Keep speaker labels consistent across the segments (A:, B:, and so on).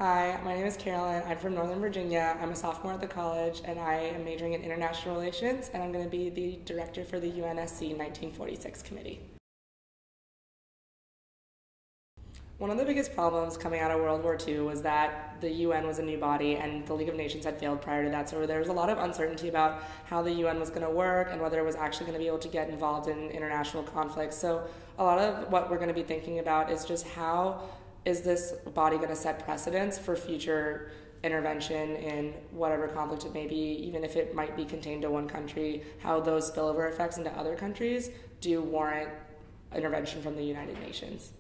A: Hi, my name is Carolyn. I'm from Northern Virginia. I'm a sophomore at the college, and I am majoring in international relations, and I'm going to be the director for the UNSC 1946 committee. One of the biggest problems coming out of World War II was that the UN was a new body and the League of Nations had failed prior to that, so there was a lot of uncertainty about how the UN was going to work and whether it was actually going to be able to get involved in international conflicts. So a lot of what we're going to be thinking about is just how is this body going to set precedents for future intervention in whatever conflict it may be, even if it might be contained to one country, how those spillover effects into other countries do warrant intervention from the United Nations.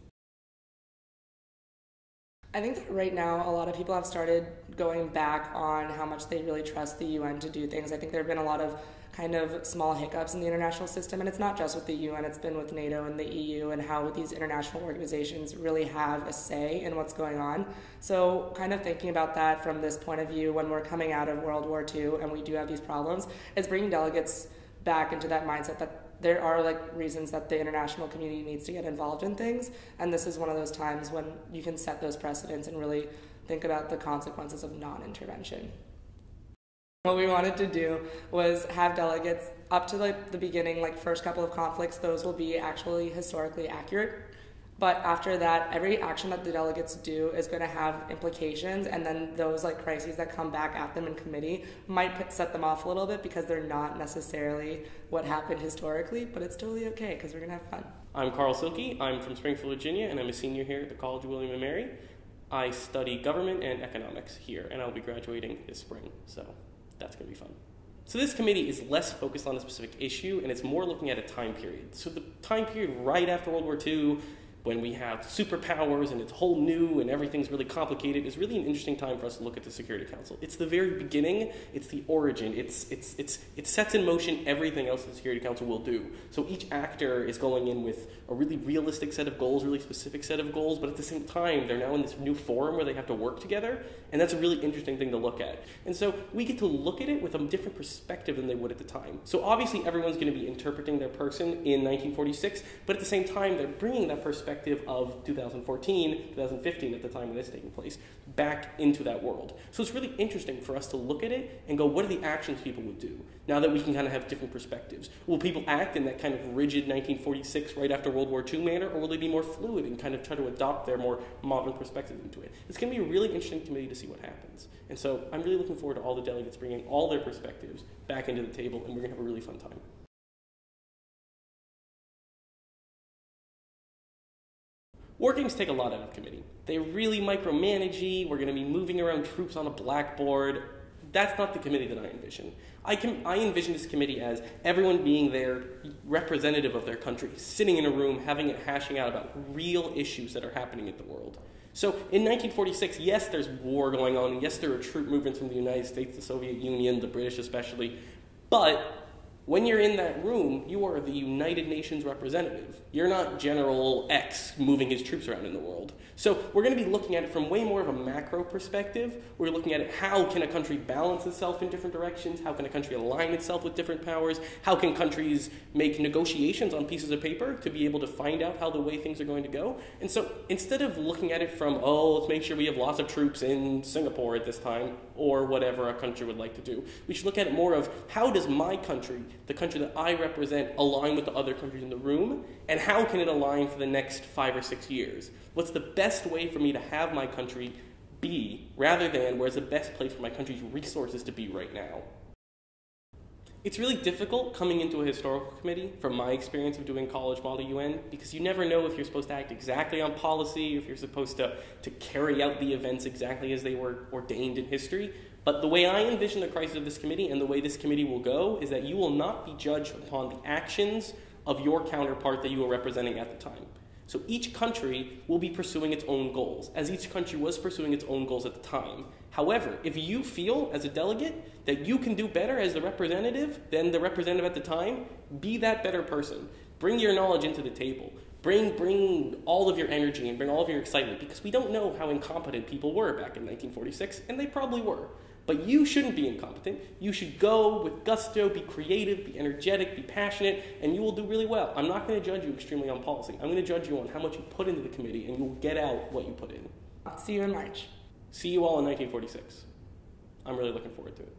A: I think that right now a lot of people have started going back on how much they really trust the UN to do things. I think there have been a lot of kind of small hiccups in the international system, and it's not just with the UN, it's been with NATO and the EU and how these international organizations really have a say in what's going on. So kind of thinking about that from this point of view when we're coming out of World War II and we do have these problems, it's bringing delegates back into that mindset that there are reasons that the international community needs to get involved in things, and this is one of those times when you can set those precedents and really think about the consequences of non-intervention. What we wanted to do was have delegates up to the beginning, first couple of conflicts, those will be actually historically accurate. But after that, every action that the delegates do is going to have implications, and then those crises that come back at them in committee might set them off a little bit because they're not necessarily what happened historically, but it's totally okay because we're going to have fun.
B: I'm Cilke. I'm from Springfield, Virginia, and I'm a senior here at the College of William & Mary. I study government and economics here, and I'll be graduating this spring, so that's going to be fun. So this committee is less focused on a specific issue, and it's more looking at a time period. So the time period right after World War II, when we have superpowers and it's whole new and everything's really complicated, is really an interesting time for us to look at the Security Council. It's the very beginning, it's the origin, it sets in motion everything else the Security Council will do. So each actor is going in with a really realistic set of goals, really specific set of goals, but at the same time, they're now in this new forum where they have to work together, and that's a really interesting thing to look at. And so we get to look at it with a different perspective than they would at the time. So obviously everyone's going to be interpreting their person in 1946, but at the same time, they're bringing that perspective of 2014, 2015 at the time when it's taking place, back into that world. So it's really interesting for us to look at it and go, what are the actions people would do? Now that we can kind of have different perspectives. Will people act in that kind of rigid 1946 right after World War II manner, or will they be more fluid and kind of try to adopt their more modern perspective into it? It's going to be a really interesting committee to see what happens. And so I'm really looking forward to all the delegates bringing all their perspectives back into the table, and we're going to have a really fun time. War games take a lot out of committee. They really micromanage-y. We're going to be moving around troops on a blackboard. That's not the committee that I envision. I envision this committee as everyone being there, representative of their country, sitting in a room, having it hashing out about real issues that are happening in the world. So in 1946, yes, there's war going on, and yes, there are troop movements from the United States, the Soviet Union, the British especially, but when you're in that room, you are the United Nations representative. You're not General X moving his troops around in the world. So we're going to be looking at it from way more of a macro perspective. We're looking at it, how can a country balance itself in different directions? How can a country align itself with different powers? How can countries make negotiations on pieces of paper to be able to find out how the way things are going to go? And so instead of looking at it from, oh, let's make sure we have lots of troops in Singapore at this time, or whatever a country would like to do, we should look at it more of, how does my country, the country that I represent, align with the other countries in the room, and how can it align for the next 5 or 6 years? What's the best way for me to have my country be, rather than where's the best place for my country's resources to be right now? It's really difficult coming into a historical committee, from my experience of doing college model UN, because you never know if you're supposed to act exactly on policy, if you're supposed to carry out the events exactly as they were ordained in history. But the way I envision the crisis of this committee and the way this committee will go is that you will not be judged upon the actions of your counterpart that you are representing at the time. So each country will be pursuing its own goals, as each country was pursuing its own goals at the time. However, if you feel, as a delegate, that you can do better as the representative than the representative at the time, be that better person. Bring your knowledge into the table. Bring all of your energy and bring all of your excitement, because we don't know how incompetent people were back in 1946, and they probably were. But you shouldn't be incompetent. You should go with gusto, be creative, be energetic, be passionate, and you will do really well. I'm not going to judge you extremely on policy. I'm going to judge you on how much you put into the committee, and you'll get out what you put in.
A: See you in March.
B: See you all in 1946. I'm really looking forward to it.